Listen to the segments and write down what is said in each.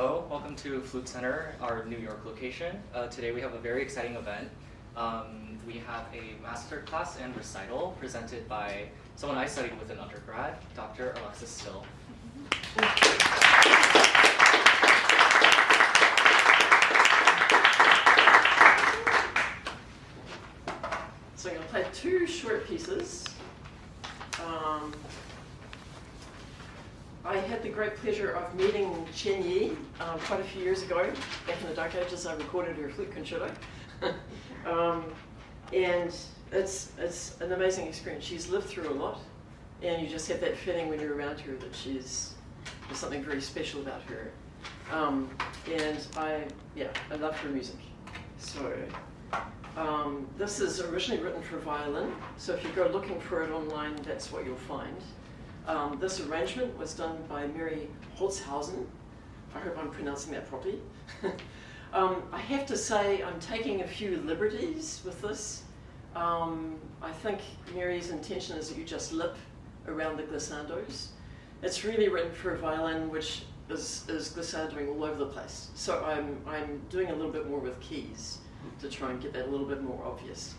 Hello, welcome to Flute Center, our New York location. Today we have a very exciting event. We have a masterclass and recital presented by someone I studied with in undergrad, Dr. Alexis Still. So I'm going to play two short pieces. I had the great pleasure of meeting Chen Yi quite a few years ago. Back in the dark ages, I recorded her flute concerto. And it's an amazing experience. She's lived through a lot, and you just have that feeling when you're around her that there's something very special about her. And I love her music. So this is originally written for violin, so if you go looking for it online, that's what you'll find. This arrangement was done by Mary Holzhausen. I hope I'm pronouncing that properly. I have to say I'm taking a few liberties with this. I think Mary's intention is that you just lip around the glissandos. It's really written for violin, which is glissandoing all over the place. So I'm doing a little bit more with keys to try and get that a little bit more obvious.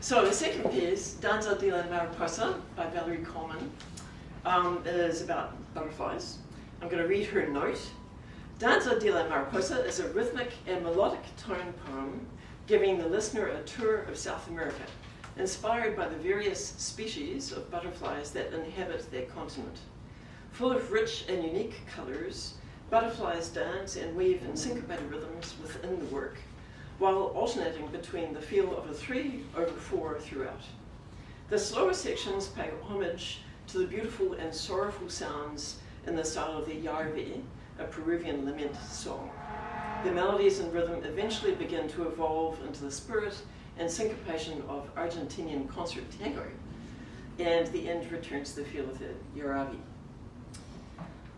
So the second piece, Danza de la Mariposa by Valerie Coleman, is about butterflies. I'm going to read her note. Danza de la Mariposa is a rhythmic and melodic tone poem giving the listener a tour of South America, inspired by the various species of butterflies that inhabit their continent. Full of rich and unique colors, butterflies dance and weave in syncopated rhythms within the work, while alternating between the feel of a 3/4 throughout. The slower sections pay homage to the beautiful and sorrowful sounds in the style of the Yarvi, a Peruvian lament song. The melodies and rhythm eventually begin to evolve into the spirit and syncopation of Argentinian concert tango, and the end returns to the feel of the Yaravi.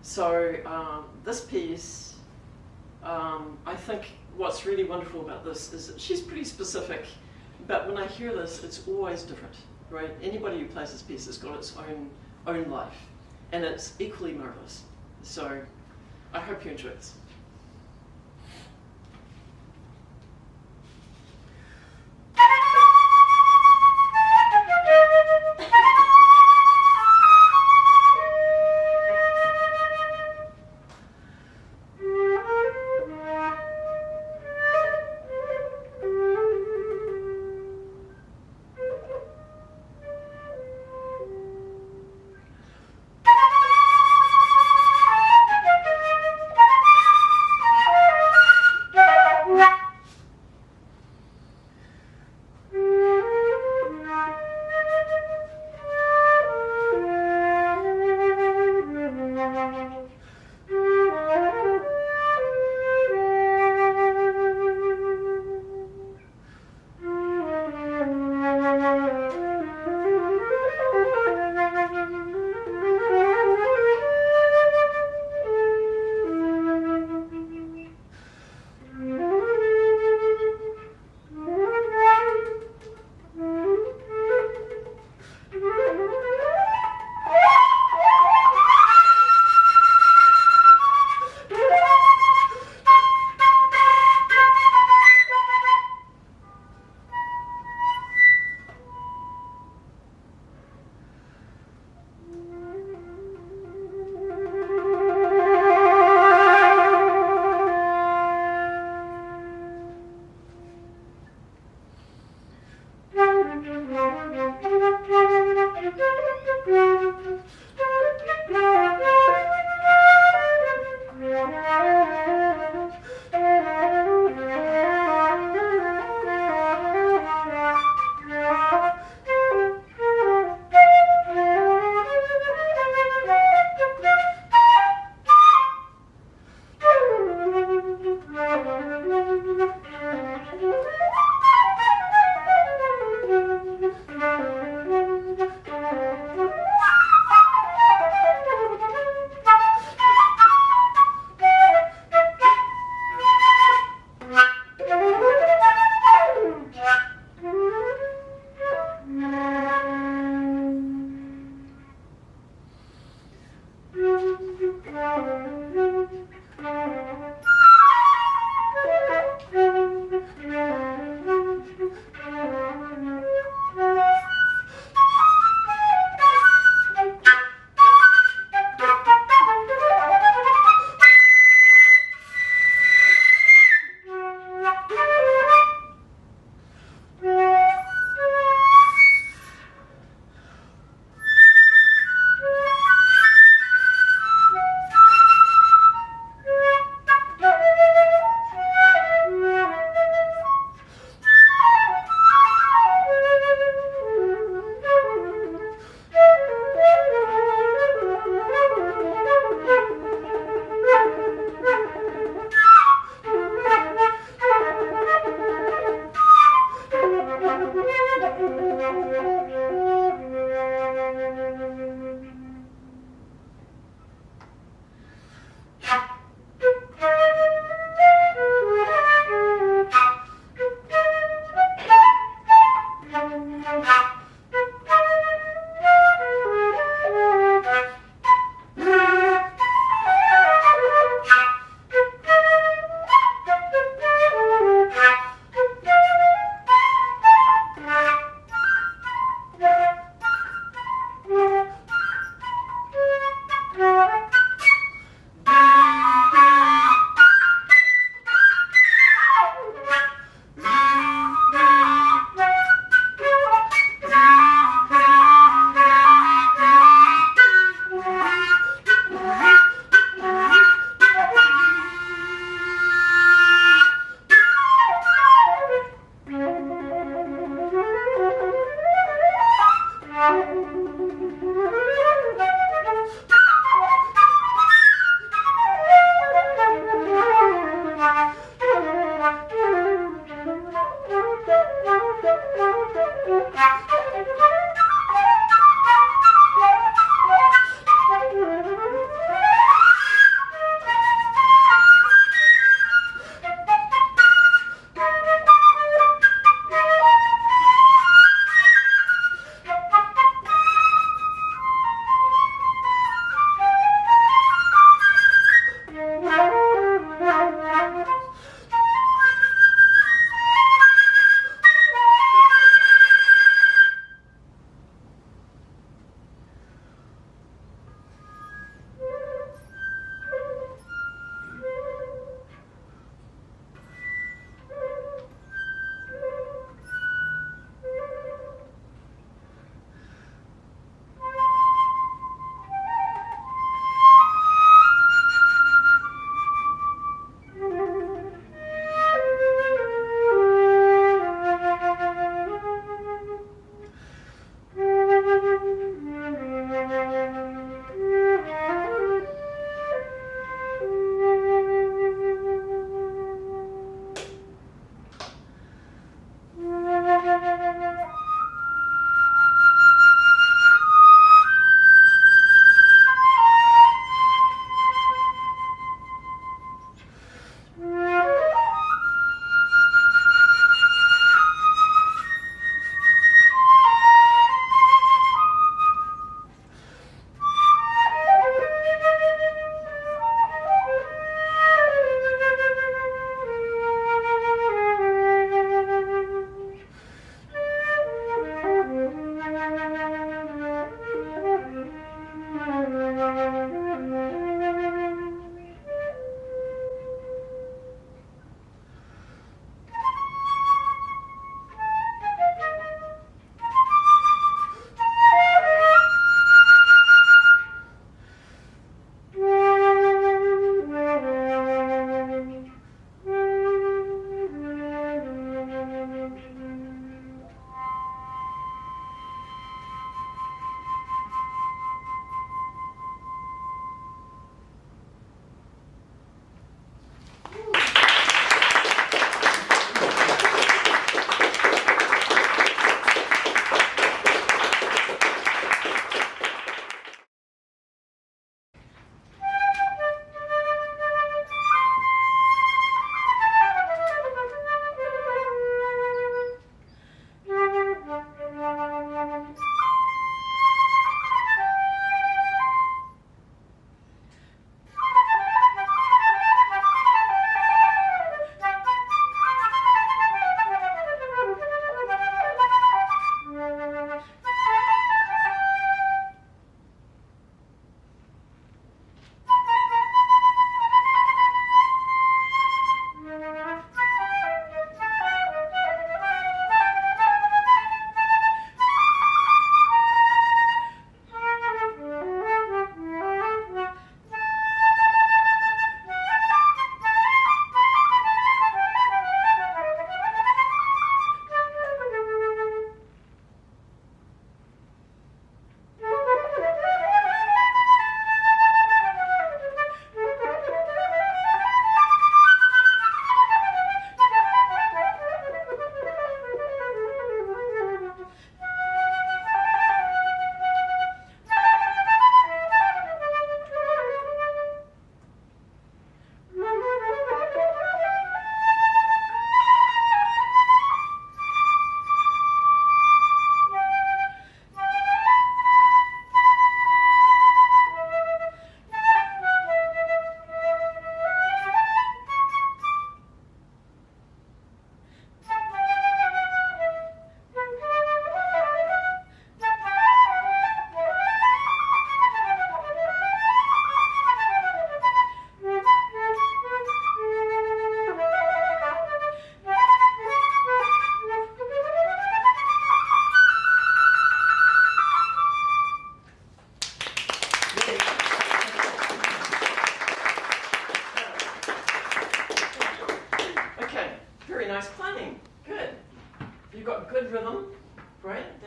So this piece, I think what's really wonderful about this is that she's pretty specific, but when I hear this, it's always different, right? Anybody who plays this piece has got its own life, and it's equally marvelous. So I hope you enjoy this.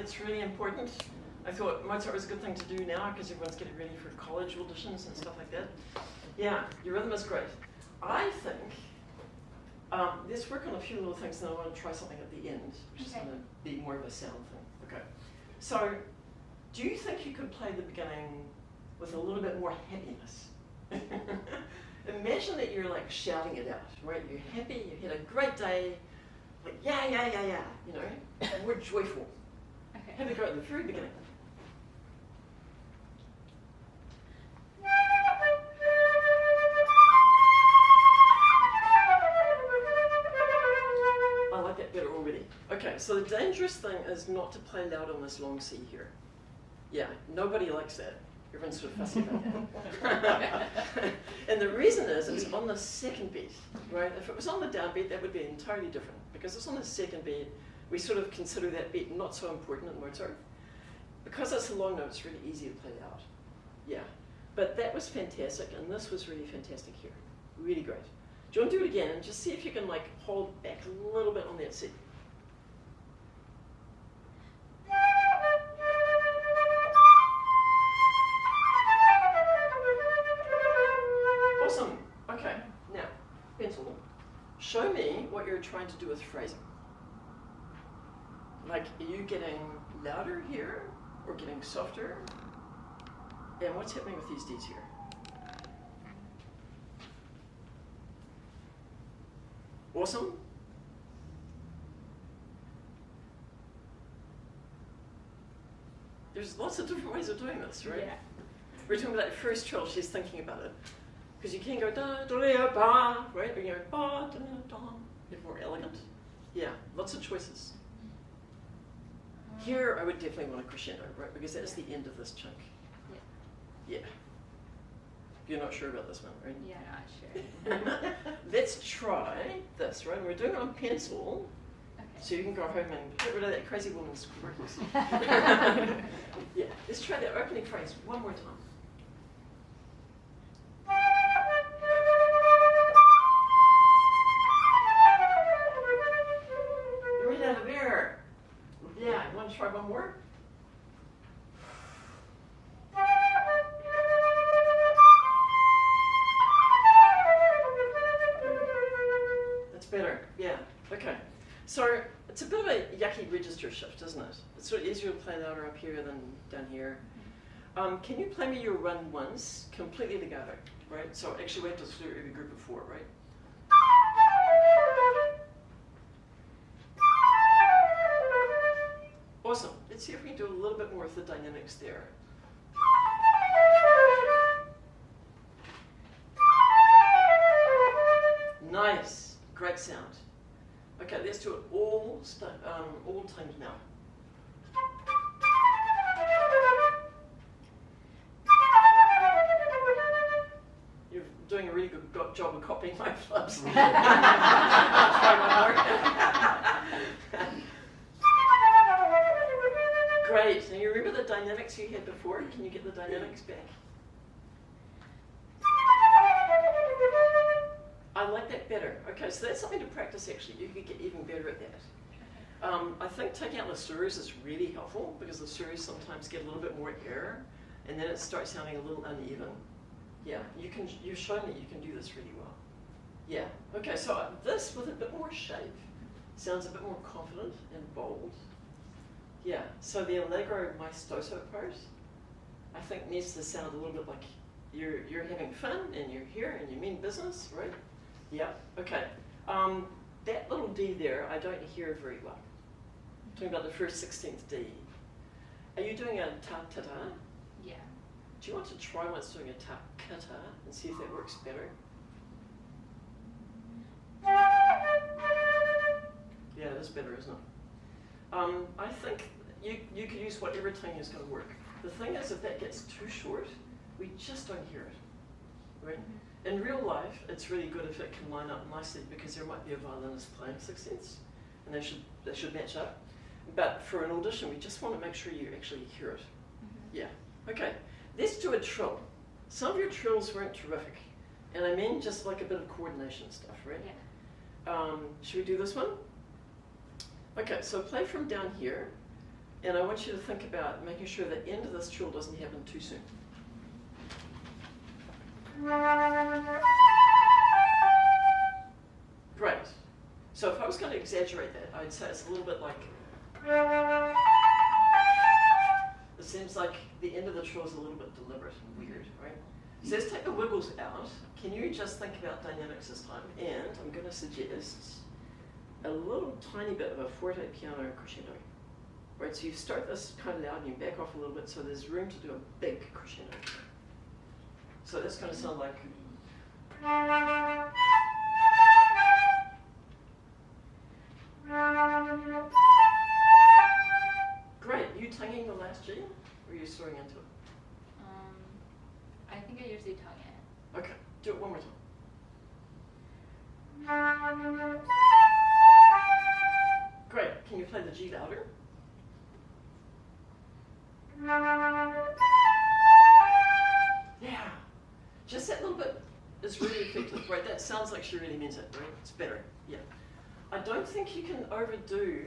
It's really important. I thought Mozart was a good thing to do now because everyone's getting ready for college auditions and stuff like that. Yeah, your rhythm is great. I think Let's work on a few little things, and then I want to try something at the end, which is Okay. going to be more of a sound thing. Okay. So, do you think you could play the beginning with a little bit more happiness? Imagine that you're like shouting it out, right? You're happy, you had a great day, like yeah, yeah, yeah, yeah, you know, more joyful. Okay. Have a go at the very beginning. I like that better already. Okay, so the dangerous thing is not to play loud on this long C here. Yeah, nobody likes that. Everyone's sort of fussy about that. And the reason is it's on the second beat, right? If it was on the downbeat, that would be entirely different. Because it's on the second beat, we sort of consider that beat not so important in Mozart. Because it's a long note, it's really easy to play loud. Yeah, but that was fantastic, and this was really fantastic here. Really great. Do you want to do it again and just see if you can like hold back a little bit on that C? Awesome. Okay, now, pencil. Show me what you're trying to do with phrasing. Like, are you getting louder here or getting softer? And what's happening with these Ds here? Awesome. There's lots of different ways of doing this, right? Yeah. We're talking about that first trill, she's thinking about it. Because you can go da, da, da, ba, right? Or you go ba, da, da, da. Bit more elegant. Yeah, lots of choices. Here, I would definitely want a crescendo, right? Because that's the end of this chunk. Yeah. Yeah. You're not sure about this one, right? Yeah, not sure. Let's try this, right? We're doing it on pencil, Okay. so you can go home and get rid of that crazy woman's quirks. Yeah, let's try the opening phrase one more time. You read out of there. Yeah, you want to try one more? That's better, yeah, okay. So it's a bit of a yucky register shift, isn't it? It's sort of easier to play louder up here than down here. Can you play me your run once, completely legato, right? So actually we have to do every group of four, right? Awesome. Let's see if we can do a little bit more of the dynamics there. Nice. Great sound. Okay, let's do it all timed now. You're doing a really good job of copying my flubs. Try one more. Great. And you remember the dynamics you had before? Can you get the dynamics back? I like that better. Okay, so that's something to practice actually. You could get even better at that. I think taking out the slurs is really helpful because the slurs sometimes get a little bit more air and then it starts sounding a little uneven. Yeah, you've shown that you can do this really well. Yeah, okay, so this with a bit more shape sounds a bit more confident and bold. Yeah, so the allegro maestoso part, I think needs to sound a little bit like you're having fun and you're here and you mean business, right? Yeah, okay. That little D there, I don't hear very well. Talking about the first 16th D. Are you doing a ta-ta-ta? Yeah. Do you want to try once doing a ta-ka-ta and see if that works better? Yeah, it is better, isn't it? I think you could use whatever tone is going to work. The thing is, if that gets too short, we just don't hear it, right? In real life, it's really good if it can line up nicely because there might be a violinist playing 16ths, and they should match up. But for an audition, we just want to make sure you actually hear it. Yeah. Okay. Let's do a trill. Some of your trills weren't terrific, and I mean just like a bit of coordination stuff, right? Yeah. Should we do this one? Okay. So play from down here, and I want you to think about making sure the end of this trill doesn't happen too soon. Great. So if I was going to exaggerate that, I'd say it's a little bit like, it seems like the end of the trill is a little bit deliberate and weird, right? So let's take the wiggles out. Can you just think about dynamics this time? And I'm going to suggest a little tiny bit of a forte piano crescendo. Right, so you start this kind of loud and you back off a little bit so there's room to do a big crescendo. So that's going to sound like... Great. You tonguing the last G, or are you soaring into it? I think I usually tongue it. Okay. Do it one more time. Great. Can you play the G louder? Yeah. Just that little bit is really effective, right? That sounds like she really means it, right? It's better. Yeah. I don't think you can overdo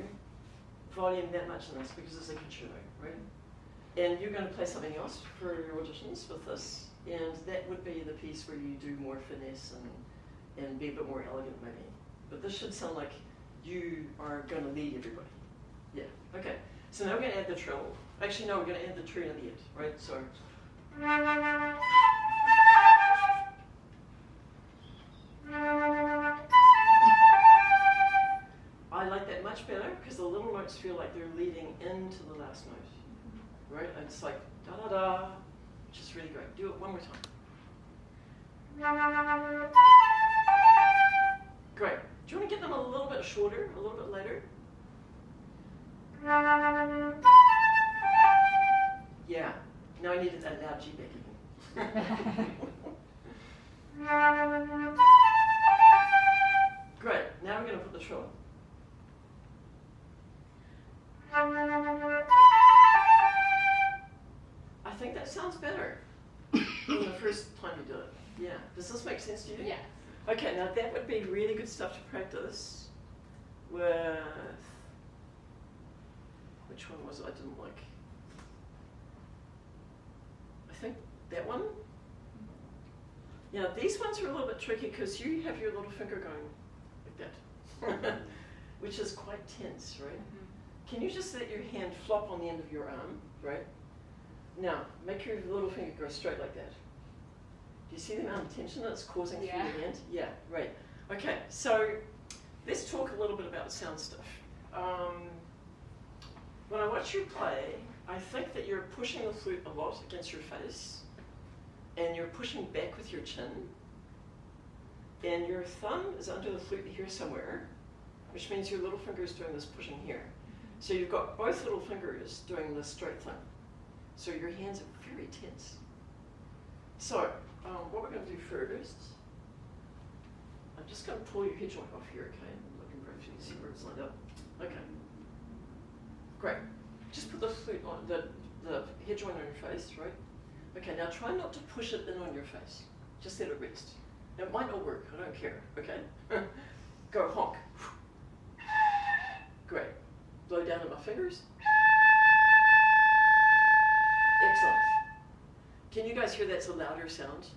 volume that much in this because it's a concerto, right? And you're going to play something else for your auditions with this, and that would be the piece where you do more finesse and be a bit more elegant maybe. But this should sound like you are going to lead everybody. Yeah, okay. So now we're going to add the trill. Actually, no, we're going to add the trill at the end, right? So. I like that much better because the little notes feel like they're leading into the last note, right? And it's like da-da-da, which is really great. Do it one more time. Great. Do you want to get them a little bit shorter, a little bit later? Yeah. Now I needed that loud G back again. Great. Now we're going to put the trill. I think that sounds better than the first time you do it. Yeah. Does this make sense to you? Yes. Okay, now that would be really good stuff to practice with... Which one was it I didn't like? I think that one. Yeah, these ones are a little bit tricky because you have your little finger going like that, which is quite tense, right? Mm-hmm. Can you just let your hand flop on the end of your arm, right? Now, make your little finger go straight like that. Do you see the amount of tension that's causing through your hand? Yeah, right. Okay, so let's talk a little bit about sound stuff. When I watch you play, I think that you're pushing the flute a lot against your face, and you're pushing back with your chin, and your thumb is under the flute here somewhere, which means your little finger is doing this pushing here. So you've got both little fingers doing this straight thing. So your hands are very tense. So what we're going to do first, I'm just going to pull your head joint off here, okay? I'm looking for you to see where it's lined up. Okay. Great. Just put the flute on, the head joint on your face, right? Okay, now try not to push it in on your face. Just let it rest. Now, it might not work, I don't care, okay? Go honk. Great. Blow down on my fingers. Excellent. Can you guys hear that's a louder sound?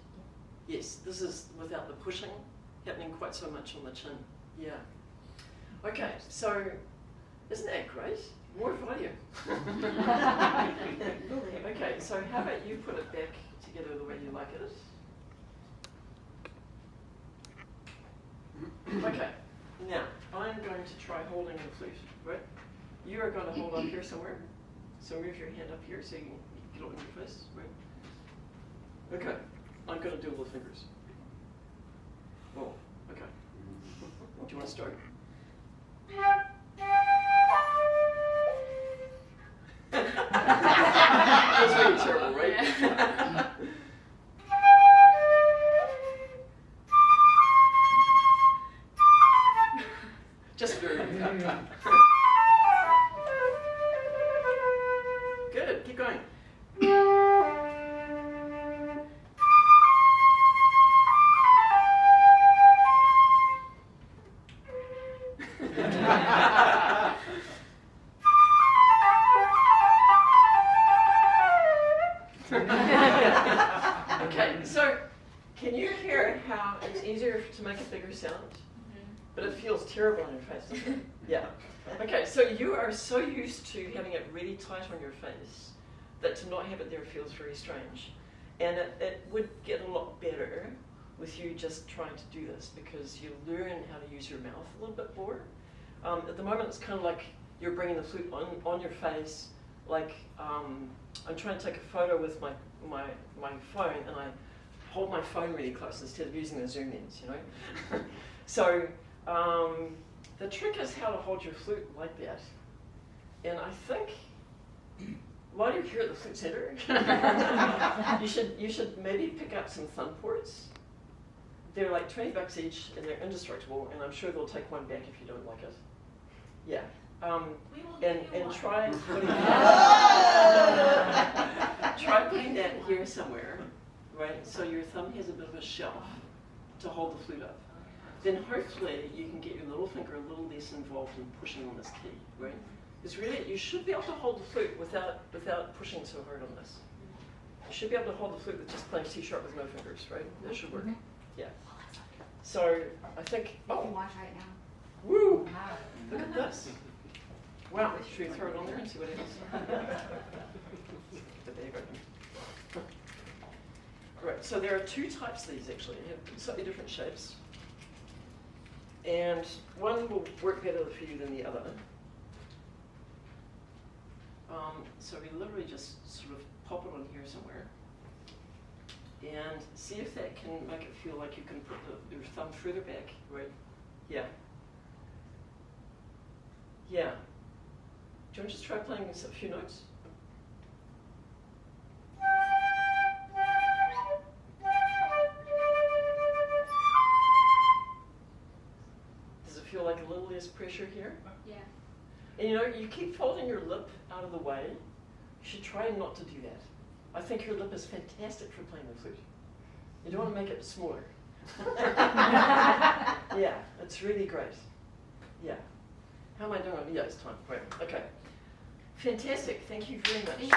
Yes, this is without the pushing happening quite so much on the chin. Yeah. Okay, so isn't that great? More volume. Okay, so how about you put it back together the way you like it? Okay, now I'm going to try holding the flute, right? You are going to hold up here somewhere. So move your hand up here so you can get it on your face, right? Okay, I'm going to do with fingers. Oh, okay. Do you want to start? That's really terrible, right? Yeah. Just very good. Keep going. terrible on your face, doesn't it? Yeah. Okay, so you are so used to having it really tight on your face that to not have it there feels very strange. And it would get a lot better with you just trying to do this, because you learn how to use your mouth a little bit more. At the moment, it's kind of like you're bringing the flute on your face, like I'm trying to take a photo with my phone, and I hold my phone really close instead of using the zoom ins, you know? So the trick is how to hold your flute like that. And I think while you're here at the Flute Center, you should maybe pick up some thumb ports. They're like $20 each, and they're indestructible, and I'm sure they'll take one back if you don't like it. Yeah. And try putting try putting that here somewhere, right? So your thumb has a bit of a shelf to hold the flute up. Then hopefully you can get your little finger a little less involved in pushing on this key, right? Because really, you should be able to hold the flute without pushing so hard on this. You should be able to hold the flute with just playing C sharp with no fingers, right? That should work. Yeah. So I think. You can watch right now. Woo! Wow. Look at this. Wow. Should we throw it on there and see what happens? There you go. Right. So there are two types of these actually. They have slightly different shapes, and one will work better for you than the other. So we literally just sort of pop it on here somewhere and see if that can make it feel like you can put your thumb further back, right? Yeah. Yeah. Do you want to just try playing a few notes? Does it feel like a little less pressure here? Yeah. And you know, you keep folding your lip out of the way. You should try not to do that. I think your lip is fantastic for playing the flute. You don't want to make it smaller. Yeah, it's really great. Yeah. How am I doing? Yeah, it's time. Right. Okay. Fantastic. Thank you very much. Yeah.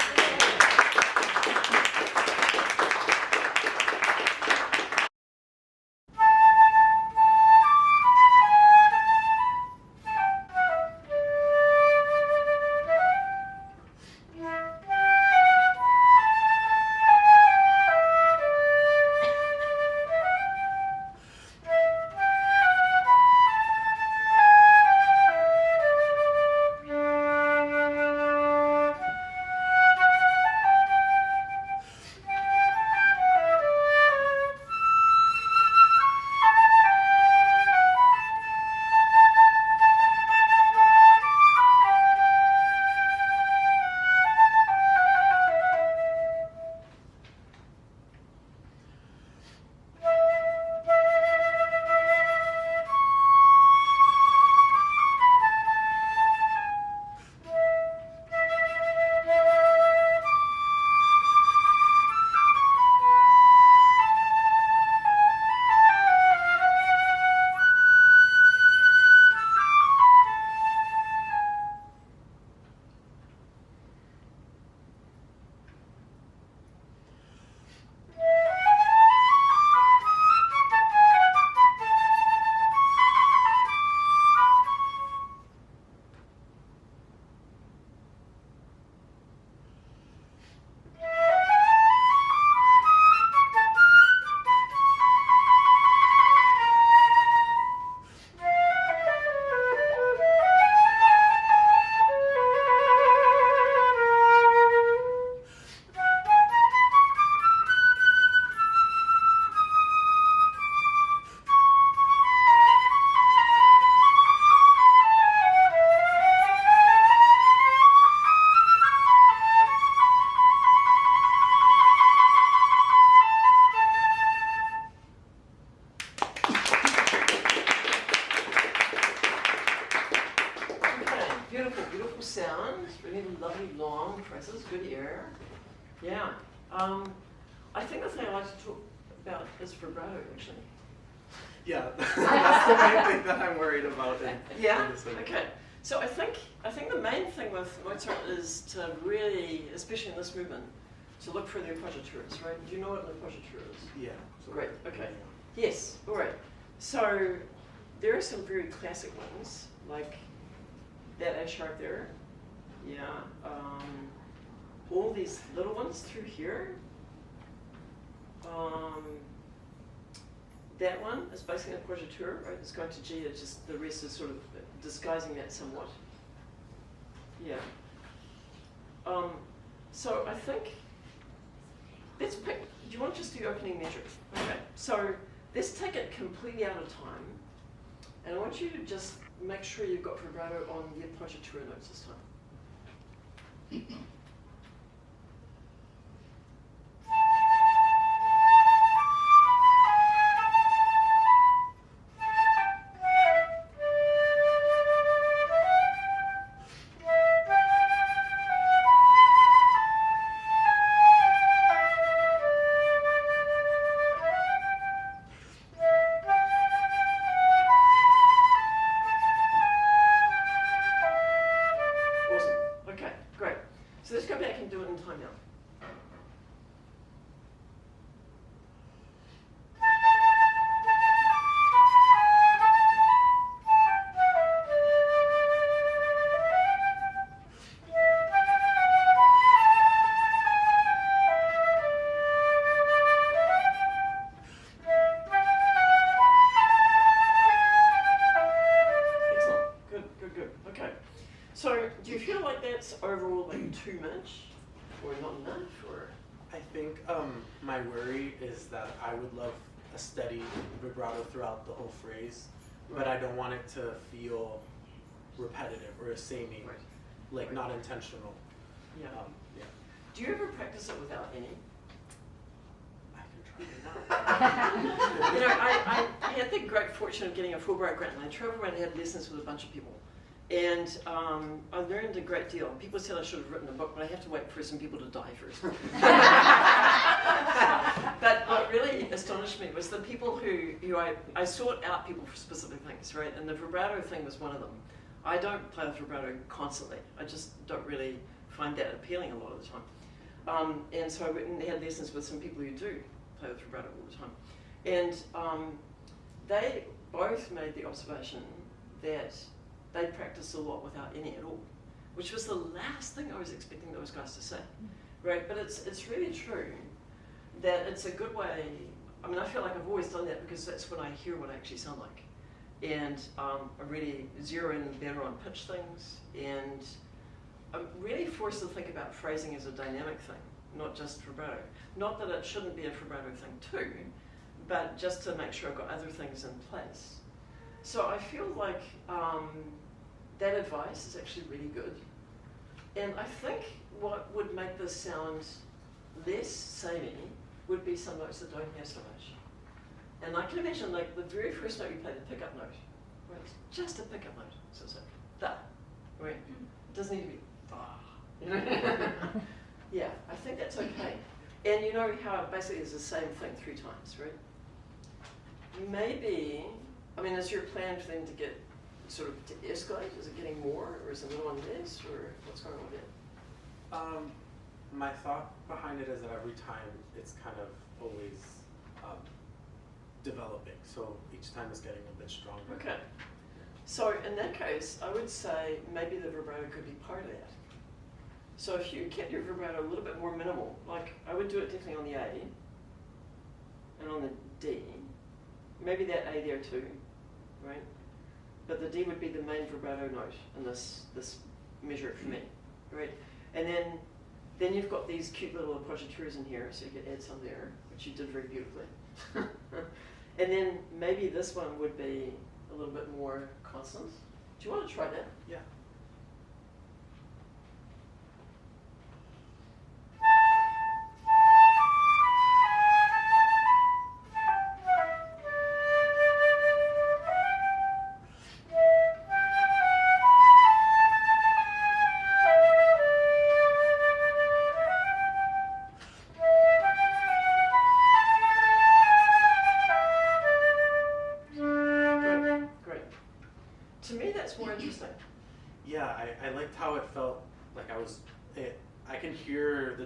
I think the thing I like to talk about is vibrato, actually. Yeah, that's the main thing that I'm worried about. Yeah? Okay. So I think the main thing with Mozart is to really, especially in this movement, to look for the appoggiaturas, right? Do you know what an appoggiatura is? Yeah. Great, okay. Yes, all right. So there are some very classic ones, like that A sharp there. Yeah. All these little ones through here. That one is basically a quadrature, right? It's going to G, it's just the rest is sort of disguising that somewhat. Yeah. So I think, let's pick, do you want to just do opening measure? Okay, so let's take it completely out of time. And I want you to just make sure you've got vibrato on the appoggiatura notes this time. Overall, like too much, or not enough, or? I think my worry is that I would love a steady vibrato throughout the whole phrase, but I don't want it to feel repetitive or samey, like not intentional. Yeah. Yeah. Do you ever practice it without any? I can try. You know, I had the great fortune of getting a Fulbright grant, and I traveled around and had lessons with a bunch of people. And I learned a great deal. People said I should have written a book, but I have to wait for some people to die first. But what really astonished me was the people who I sought out people for specific things, right? And the vibrato thing was one of them. I don't play with vibrato constantly. I just don't really find that appealing a lot of the time. And so I went and had lessons with some people who do play with vibrato all the time. And they both made the observation that they practice a lot without any at all, which was the last thing I was expecting those guys to say, right? But it's really true that it's a good way. I mean, I feel like I've always done that because that's when I hear what I actually sound like, and I really zero in better on pitch things, and I'm really forced to think about phrasing as a dynamic thing, not just vibrato. Not that it shouldn't be a vibrato thing too, but just to make sure I've got other things in place. So I feel like that advice is actually really good. And I think what would make this sound less samey would be some notes that don't have so much. And I can imagine like the very first note you play, the pickup note, right? It's just a pickup note. So it's like, da, right? It doesn't need to be da. You know? Yeah, I think that's okay. And you know how it basically is the same thing 3 times, right? Maybe, I mean, is your plan for them to get sort of to escalate? Is it getting more, or is the middle one less, or what's going on with it? My thought behind it is that every time it's kind of always developing, so each time it's getting a bit stronger. Okay. So in that case, I would say maybe the vibrato could be part of that. So if you kept your vibrato a little bit more minimal, like I would do it definitely on the A and on the D, maybe that A there too, right? But the D would be the main vibrato note in this measure for me, right? And then you've got these cute little appoggiaturas in here, so you could add some there, which you did very beautifully. And then maybe this one would be a little bit more constant. Do you want to try that? Yeah.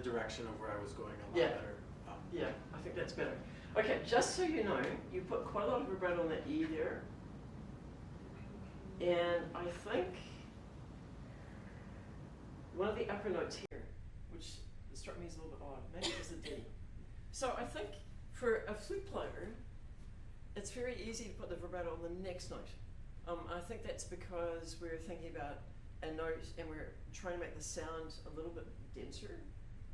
Direction of where I was going a lot better. Yeah, I think that's better. Okay, just so you know, you put quite a lot of vibrato on that E there, And I think one of the upper notes here, which struck me as a little bit odd, maybe it was a D. So I think for a flute player, it's very easy to put the vibrato on the next note. I think that's because we're thinking about a note and we're trying to make the sound a little bit denser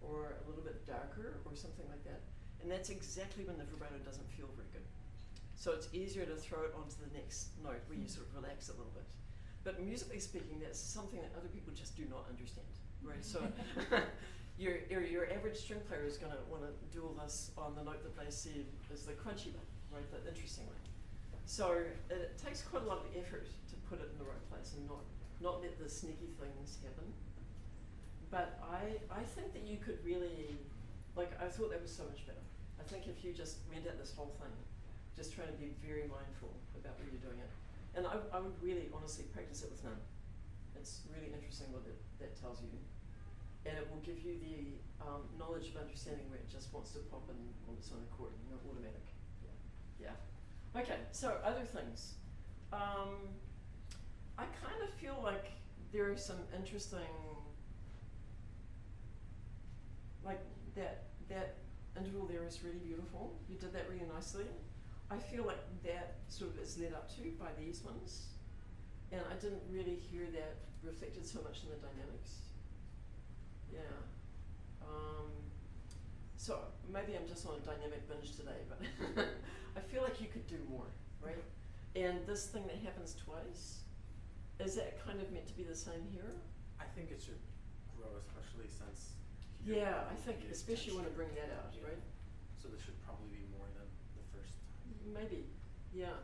or a little bit darker or something like that. And that's exactly when the vibrato doesn't feel very good. So it's easier to throw it onto the next note where you sort of relax a little bit. But musically speaking, that's something that other people just do not understand, right? So your average string player is going to want to do all this on the note that they see as the crunchy one, right? The interesting one. So it takes quite a lot of effort to put it in the right place and not let the sneaky things happen. But I think that you could really, like, I thought that was so much better. I think if you just went at this whole thing, just trying to be very mindful about where you're doing it. And I would really honestly practice it with none. It's really interesting what that tells you. And it will give you the knowledge of understanding where it just wants to pop in on its own accord, automatic. Yeah. Okay, so other things. I kind of feel like there are some interesting, like that interval there is really beautiful. You did that really nicely. I feel like that sort of is led up to by these ones. And I didn't really hear that reflected so much in the dynamics. Yeah. So maybe I'm just on a dynamic binge today, but I feel like you could do more, right? And this thing that happens twice, is that kind of meant to be the same here? I think it should grow, especially since. Yeah, I think especially when I bring that out, yeah. right? So this should probably be more than the first time. Maybe, yeah.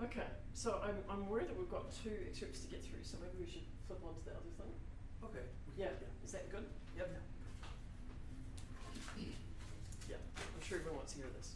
Okay, so I'm worried that we've got 2 excerpts to get through, so maybe we should flip on to the other thing. Okay. Yeah, is that good? Yep. Yeah, I'm sure everyone wants to hear this.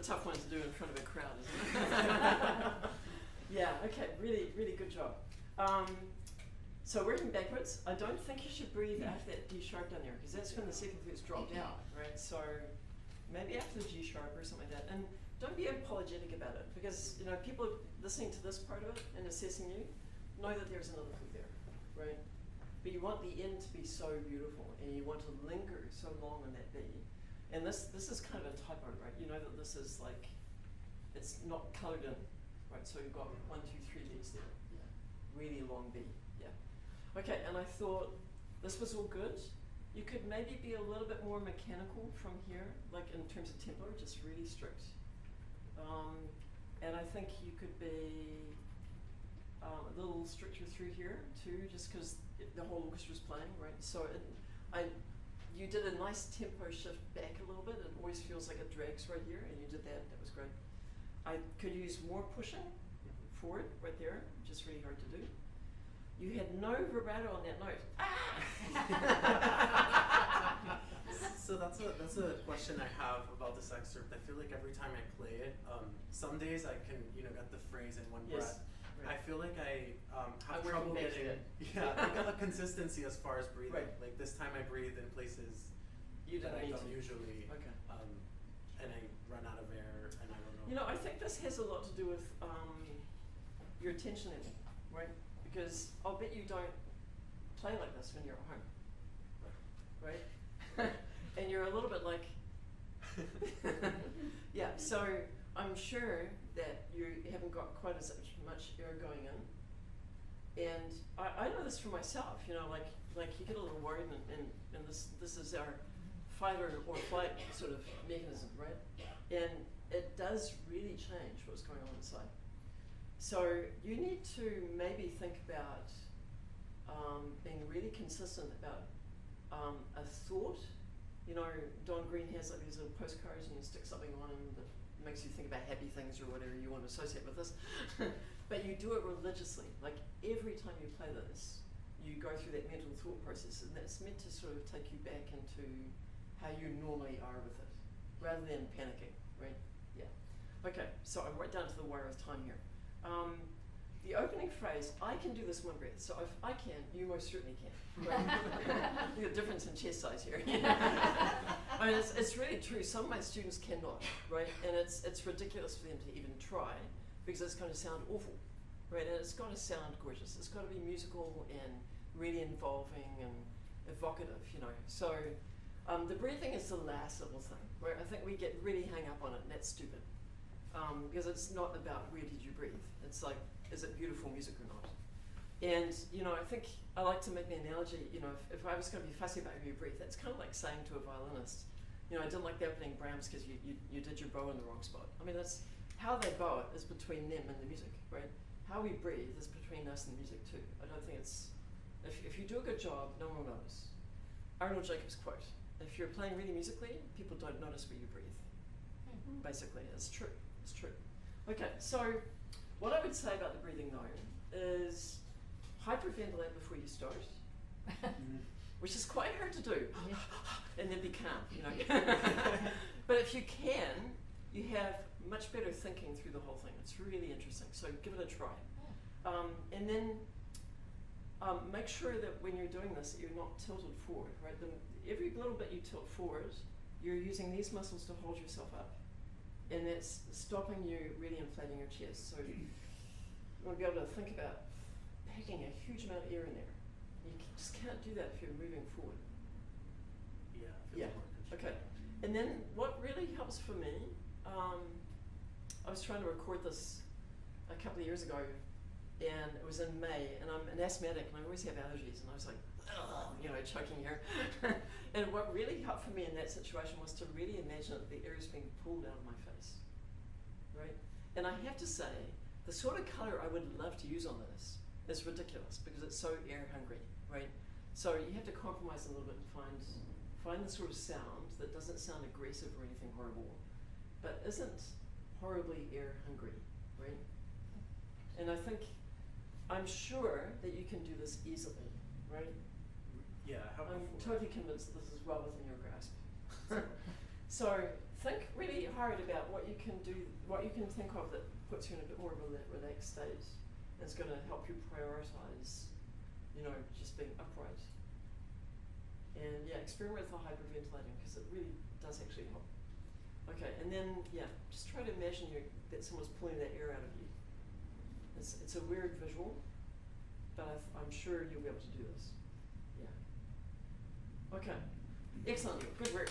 Tough one to do in front of a crowd, isn't it? Yeah, okay, really, really good job. So working backwards, I don't think you should breathe after that D sharp down there, because that's when the second flute's dropped out, right? So maybe after the G sharp or something like that. And don't be apologetic about it, because people listening to this part of it and assessing you know that there's another flute there, right? but you want the end to be so beautiful, and you want to linger so long on that B. And this is kind of a typo, right? You know that this is like, it's not colored in, right? So you've got 1, 2, 3 B's there. Yeah. Really long B, yeah. Okay, and I thought this was all good. You could maybe be a little bit more mechanical from here, like in terms of tempo, just really strict. And I think you could be a little stricter through here too, just because the whole orchestra's playing, right? So you did a nice tempo shift back a little bit. It always feels like it drags right here, and you did that. That was great. I could use more pushing forward right there, which is really hard to do. You had no vibrato on that note. Ah! So that's a question I have about this excerpt. I feel like every time I play it, some days I can get the phrase in one breath. Right. I feel like I have trouble getting a consistency as far as breathing. Right. Like this time I breathe in places that I don't usually, and I run out of air, and I don't know. I think this has a lot to do with your attention level, right? Because I'll bet you don't play like this when you're at home, right? And you're a little bit like, yeah, so I'm sure that you haven't got quite as much air going in. And I know this for myself, like you get a little worried, and this is our fight or flight sort of mechanism, right? And it does really change what's going on inside. So you need to maybe think about being really consistent about a thought. Don Green has like these little postcards, and you stick something on them that makes you think about happy things or whatever you want to associate with this. But you do it religiously. Like every time you play this, you go through that mental thought process, and that's meant to sort of take you back into how you normally are with it, rather than panicking, right? Yeah. Okay, so I'm right down to the wire of time here. The opening phrase, I can do this one breath. So if I can, you most certainly can. Right? The difference in chest size here. I mean, it's really true. Some of my students cannot, right? And it's ridiculous for them to even try, because it's going to sound awful, right? And it's got to sound gorgeous. It's got to be musical and really involving and evocative, So the breathing is the last little thing, right? I think we get really hung up on it, and that's stupid. Because it's not about where did you breathe. It's like, is it beautiful music or not? And, I think I like to make the analogy, if I was going to be fussy about where you breathe, that's kind of like saying to a violinist, I didn't like the opening Brahms because you did your bow in the wrong spot. I mean, that's how they bow it is between them and the music, right? How we breathe is between us and the music too. I don't think it's, if you do a good job, no one will notice. Arnold Jacobs' quote, if you're playing really musically, people don't notice where you breathe. Basically, it's true. It's true. Okay, so what I would say about the breathing though is hyperventilate before you start, which is quite hard to do, and then be calm, But if you can, you have much better thinking through the whole thing. It's really interesting, so give it a try. And then make sure that when you're doing this, that you're not tilted forward, right? Every little bit you tilt forward, you're using these muscles to hold yourself up. And that's stopping you really inflating your chest. So you want to be able to think about packing a huge amount of air in there. You just can't do that if you're moving forward. Yeah. Okay. And then what really helps for me, I was trying to record this a couple of years ago, and it was in May, and I'm an asthmatic, and I always have allergies, and I was like, choking here. And what really helped for me in that situation was to really imagine that the air is being pulled out of my face, right? And I have to say, the sort of color I would love to use on this is ridiculous, because it's so air hungry, right? So you have to compromise a little bit and find the sort of sound that doesn't sound aggressive or anything horrible, but isn't horribly air hungry, right? And I'm sure that you can do this easily, right? Yeah, I'm totally convinced this is well within your grasp. So think really hard about what you can do, what you can think of that puts you in a bit more of a relaxed state. And it's going to help you prioritize, just being upright. And yeah, experiment with the hyperventilating, because it really does actually help. Okay, and then just try to imagine that someone's pulling that air out of you. It's a weird visual, but I'm sure you'll be able to do this. Okay. Excellent. Good work.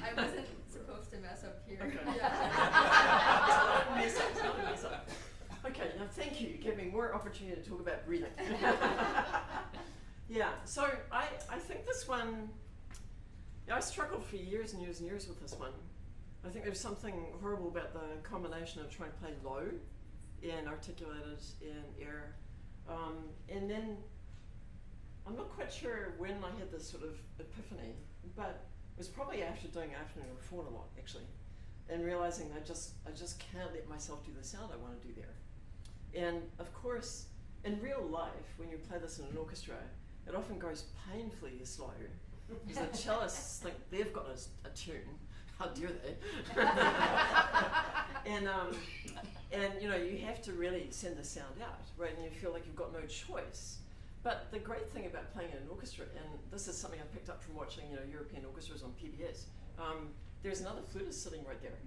I wasn't supposed to mess up here. Okay. Yeah. Mess up. Okay, now thank you. You gave me more opportunity to talk about breathing. Yeah, so I think this one, I struggled for years and years and years with this one. I think there's something horrible about the combination of trying to play low and articulated in air. And then I'm not quite sure when I had this sort of epiphany, but it was probably after doing afternoon reform a lot, actually, and realizing I just can't let myself do the sound I want to do there. And of course, in real life, when you play this in an orchestra, it often goes painfully slow, because the cellists think they've got a tune. How dare they? And you know, you have to really send the sound out, right? And you feel like you've got no choice. But the great thing about playing in an orchestra, and this is something I picked up from watching, European orchestras on PBS. There's another flutist sitting right there,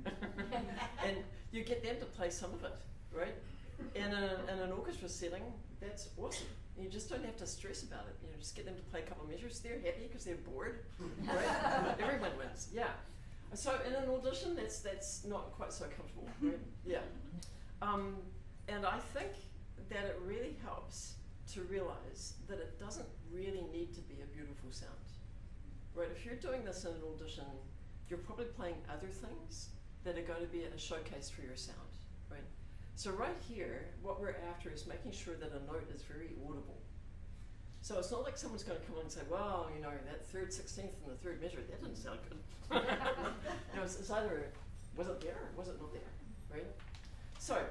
and you get them to play some of it, right? And in an orchestra setting, that's awesome. You just don't have to stress about it. Just get them to play a couple of measures. They're happy because they're bored, right? Everyone wins. Yeah. So in an audition, that's not quite so comfortable, right? Yeah. And I think that it really helps to realize that it doesn't really need to be a beautiful sound, right? If you're doing this in an audition, you're probably playing other things that are going to be a showcase for your sound, right? So right here, what we're after is making sure that a note is very audible. So it's not like someone's going to come in and say, well, that third 16th and the third measure, that didn't sound good. It's either, was it there or was it not there, right? So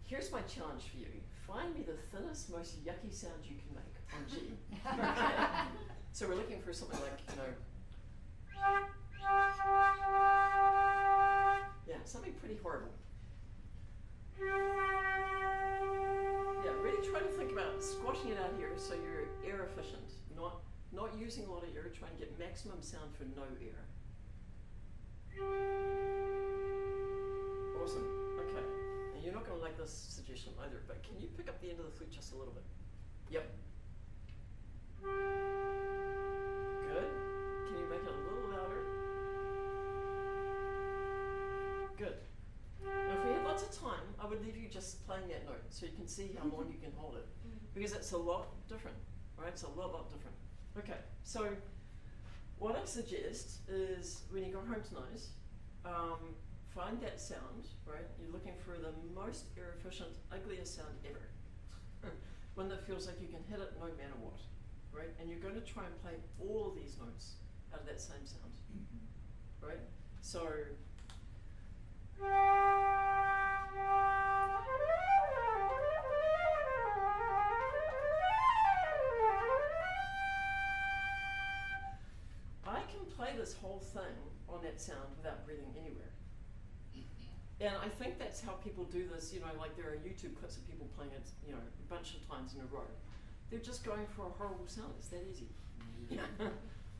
here's my challenge for you. Find me the thinnest, most yucky sound you can make on G. Okay? So we're looking for something like, yeah, something pretty horrible. Yeah, really try to think about squashing it out here so you're air efficient, not using a lot of air, trying to get maximum sound for no air. Awesome, okay. And you're not going to like this suggestion either, but can you pick up the end of the flute just a little bit? Yep. Good. Can you make it a little louder? Good. Now if we had lots of time, I would leave you just playing that note so you can see how long you can hold it. Because it's a lot different, right? It's a lot different. Okay, so what I suggest is when you go home tonight, find that sound, right? You're looking for the most air efficient, ugliest sound ever. One that feels like you can hit it no matter what, right? And you're going to try and play all of these notes out of that same sound, right? So I can play this whole thing on that sound without breathing anywhere. And I think that's how people do this, like there are YouTube clips of people playing it, a bunch of times in a row. They're just going for a horrible sound. It's that easy. Yeah.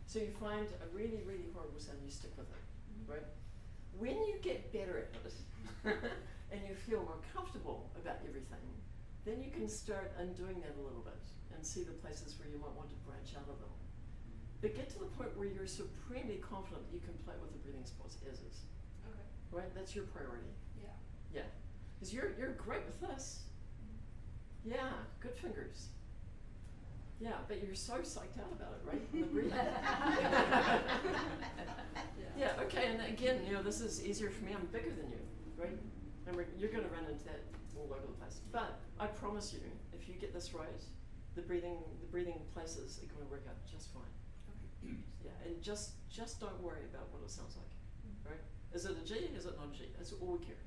So you find a really, really horrible sound, you stick with it, right? When you get better at it and you feel more comfortable about everything, then you can start undoing that a little bit and see the places where you might want to branch out a little. But get to the point where you're supremely confident that you can play with the breathing spots as is. Okay. Right? That's your priority. Yeah. Yeah. Because you're great with this. Yeah, good fingers. Yeah, but you're so psyched out about it, right? In the breathing. Yeah, okay, and again, this is easier for me. I'm bigger than you, right? And you're going to run into that all over the place. But I promise you, if you get this right, the breathing places are going to work out just fine. Okay. Yeah, and just don't worry about what it sounds like, right? Is it a G? Is it not a G? That's all we care.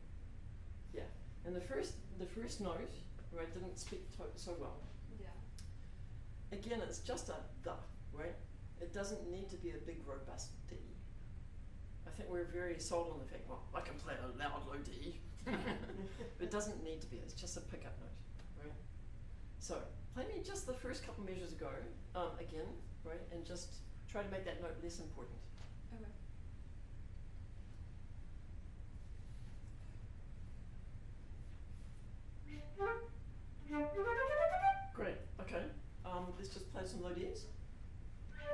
Yeah, and the first note, right, didn't speak so well. Yeah. Again, it's just a the, right? It doesn't need to be a big robust D. I think we're very sold on the fact, well, I can play a loud low D. It doesn't need to be. It's just a pickup note, right? So play me just the first couple measures ago, again, right, and just try to make that note less important. Okay. Great. Okay. Let's just play some low Ds.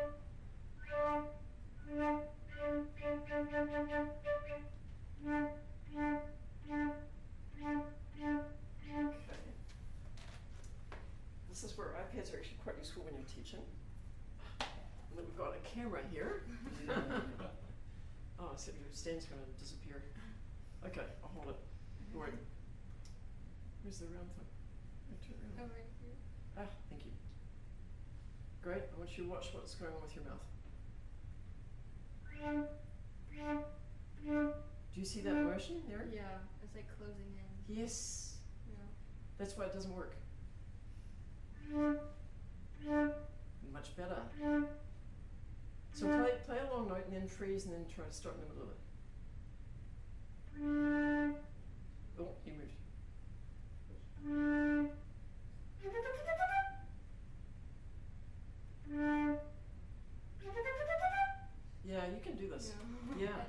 Okay. This is where iPads are actually quite useful when you're teaching. And then we've got a camera here. Oh, so your stand's going to disappear. Okay, I'll hold it. Wait. Where's the round thing? Turn it around. Oh, right here. Ah, thank you. Great. I want you to watch what's going on with your mouth. Do you see that motion there? Yeah, it's like closing in. Yes. Yeah. That's why it doesn't work. Much better. So play a long note and then freeze and then try to start in the middle of it. Oh, you moved. Yeah, you can do this. Yeah.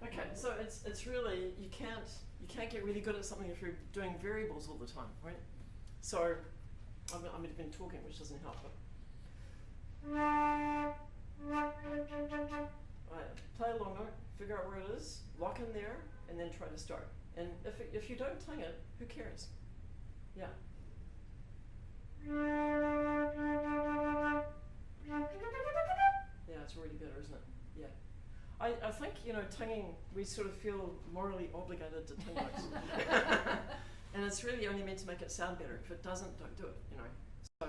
Okay, so it's really you can't get really good at something if you're doing variables all the time, right? So I've been talking, which doesn't help. But right, play a long note, figure out where it is, lock in there, and then try to start. And if you don't cling it, who cares? Yeah. Yeah, it's already better, isn't it? Yeah. I think, tonguing, we sort of feel morally obligated to tongue notes. And it's really only meant to make it sound better. If it doesn't, don't do it, So,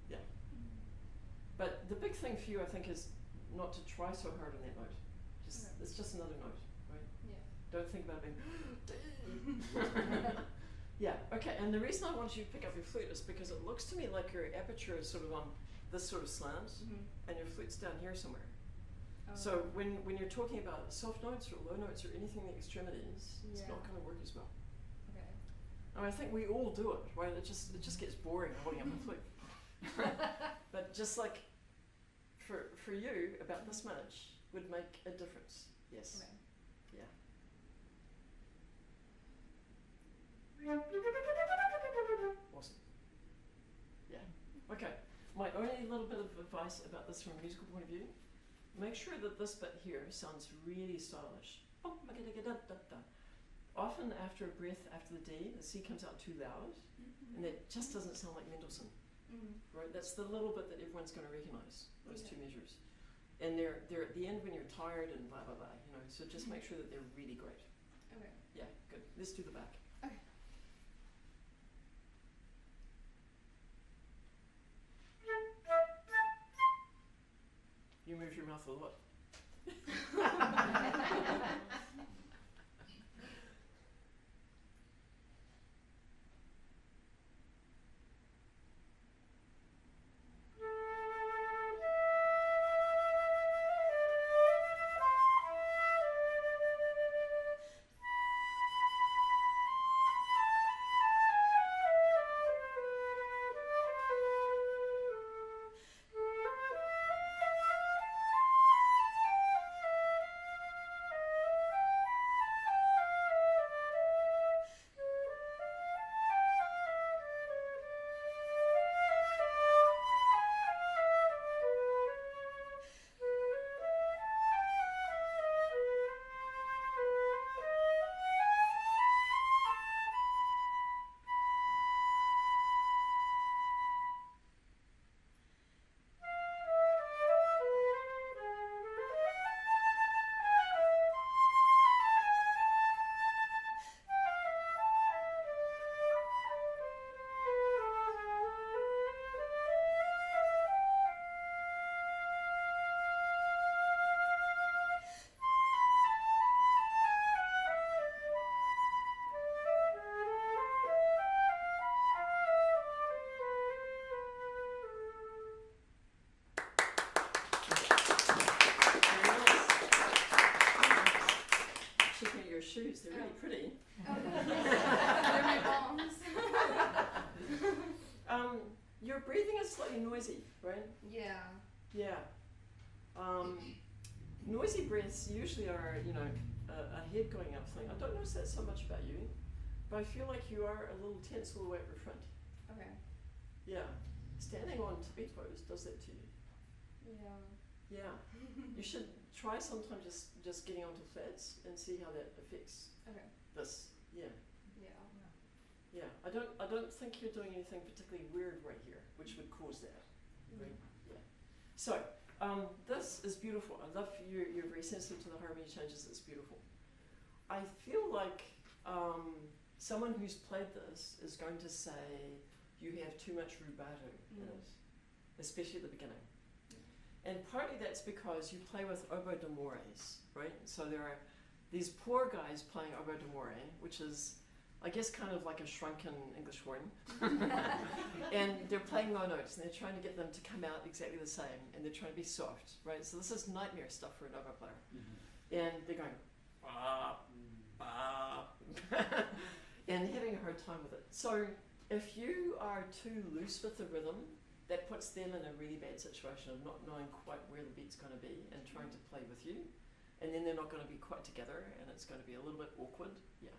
yeah. But the big thing for you, I think, is not to try so hard on that note. It's just another note, right? Yeah. Don't think about it being, yeah, okay, and the reason I want you to pick up your flute is because it looks to me like your aperture is sort of on this sort of slant, and your flute's down here somewhere. Oh. So when you're talking about soft notes or low notes or anything in the extremities, it's Yeah. not going to work as well. Okay. And I think we all do it, right? It just gets boring holding up a flute. But just like for you, about this much would make a difference. Yes. Okay. Yeah. Awesome. Yeah. Okay. My only little bit of advice about this from a musical point of view, make sure that this bit here sounds really stylish. Often after a breath, after the D, the C comes out too loud, and that just doesn't sound like Mendelssohn. Right? That's the little bit that everyone's going to recognize, those two measures. And they're at the end when you're tired and blah, blah, blah, so just make sure that they're really great. Okay. Yeah, good. Let's do the back. Okay. You move your mouth a lot. shoes. They're really pretty. Oh, they're my bombs. Your breathing is slightly noisy, right? Yeah. Yeah. Noisy breaths usually are, a head going up thing. I don't notice that so much about you, but I feel like you are a little tense all the way up your front. Okay. Yeah. Standing on tippy toes does that to you. Yeah. Yeah. You should try sometime just getting onto flats and see how that affects Okay. this. Yeah. Yeah. Yeah. I don't think you're doing anything particularly weird right here, which would cause that. Right? Yeah. So, this is beautiful. I love you're very sensitive to the harmony changes. It's beautiful. I feel like someone who's played this is going to say you have too much rubato in it, especially at the beginning. And partly that's because you play with oboe d'amores, right? So there are these poor guys playing oboe d'amore, which is, I guess, kind of like a shrunken English horn. And they're playing low notes, and they're trying to get them to come out exactly the same, and they're trying to be soft, right? So this is nightmare stuff for an oboe player. And they're going, and having a hard time with it. So if you are too loose with the rhythm, that puts them in a really bad situation of not knowing quite where the beat's going to be and trying to play with you. And then they're not going to be quite together, and it's going to be a little bit awkward. Yeah.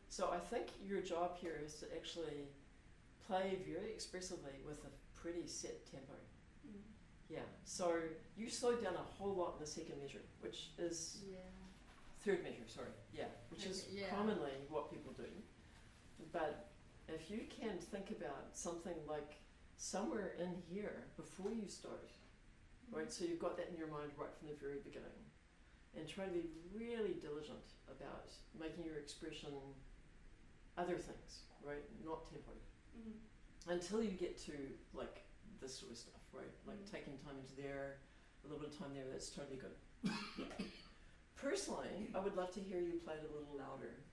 So I think your job here is to actually play very expressively with a pretty set tempo. Yeah. So you slow down a whole lot in the second measure, which is third measure. Sorry. Yeah. Which is commonly what people do. But if you can think about something like somewhere in here before you start, right? So you've got that in your mind right from the very beginning, and try to be really diligent about making your expression other things, right? Not tempo. Until you get to like this sort of stuff, right? Like taking time into there, a little bit of time there. That's totally good. Personally, I would love to hear you play it a little louder.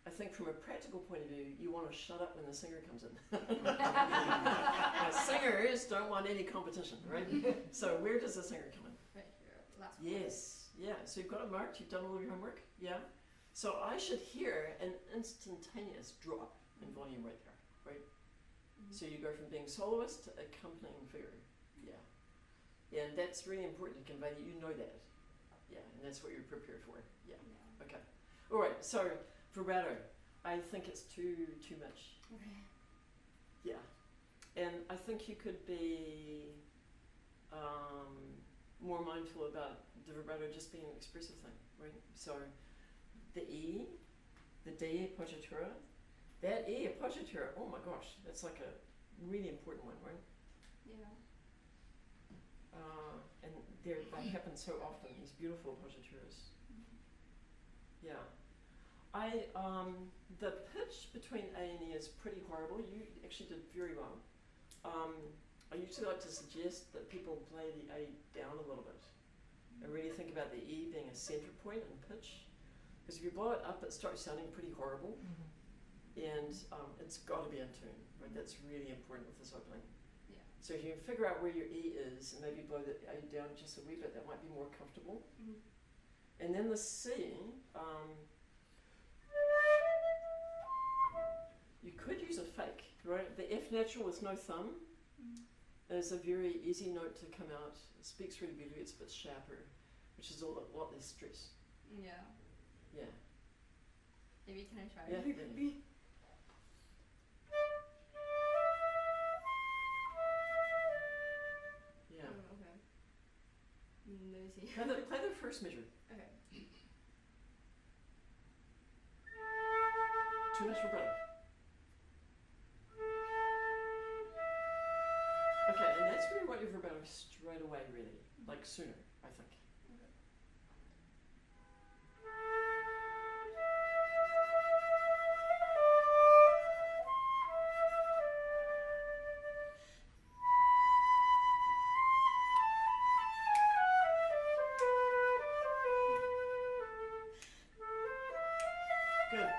I think from a practical point of view, you want to shut up when the singer comes in. Singers don't want any competition, right? So where does the singer come in? Right here. Last Yes, yeah. So you've got it marked, you've done all of your homework, yeah? So I should hear an instantaneous drop in volume right there, right? So you go from being soloist to accompanying figure, yeah. And that's really important to convey that you know that. Yeah, and that's what you're prepared for, yeah. Okay. All right, so vibrato, I think it's too much. Okay. Yeah, and I think you could be more mindful about the vibrato just being an expressive thing, right? So the E, the D appoggiatura, that E appoggiatura, oh my gosh, that's like a really important one, right? Yeah. And they happen so often, these beautiful appoggiaturas. Yeah. The pitch between A and E is pretty horrible. You actually did very well. I usually like to suggest that people play the A down a little bit and really think about the E being a center point in pitch. Because if you blow it up, it starts sounding pretty horrible. And it's got to be in tune, right? That's really important with this opening. Yeah. So if you can figure out where your E is and maybe blow the A down just a wee bit, that might be more comfortable. And then the C, you could use a fake, right? The F natural with no thumb is a very easy note to come out. It speaks really beautifully, it's a bit sharper, which is a lot less stress. Yeah. Yeah. Maybe can I try? Yeah. Yeah. Oh, okay. Noisy. Play the first measure. Okay. Too much vibrato. Okay, and that's where you want your vibrato straight away, really. Like sooner, I think. Good.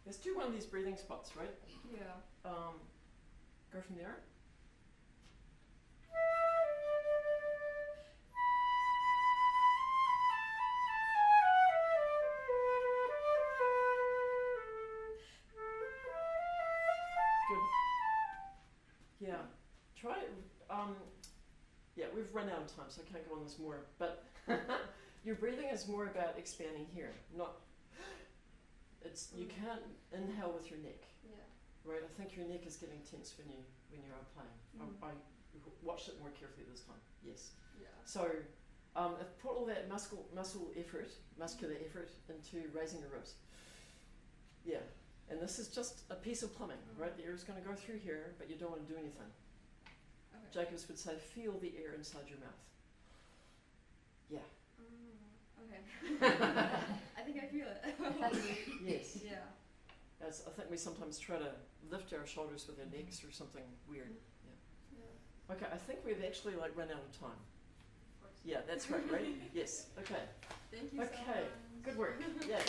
Let's do one of these breathing spots, right? Yeah. Go from there. we've run out of time, so I can't go on this more. But your breathing is more about expanding here, not. It's you can't inhale with your neck. Yeah. Right, I think your neck is getting tense when you are playing. I watched it more carefully this time. Yes. Yeah. So, I've put all that muscular effort into raising your ribs. Yeah, and this is just a piece of plumbing, right? The air is going to go through here, but you don't want to do anything. Okay. Jacobs would say, feel the air inside your mouth. Yeah. Okay. I think I feel it. Yes. Yeah. As I think we sometimes try to lift our shoulders with our necks or something weird. Yeah. Yeah. Okay, I think we've actually run out of time. Of course. Yeah, that's right, right? Yes. Okay. Thank you so Okay. much. Good work. Yeah.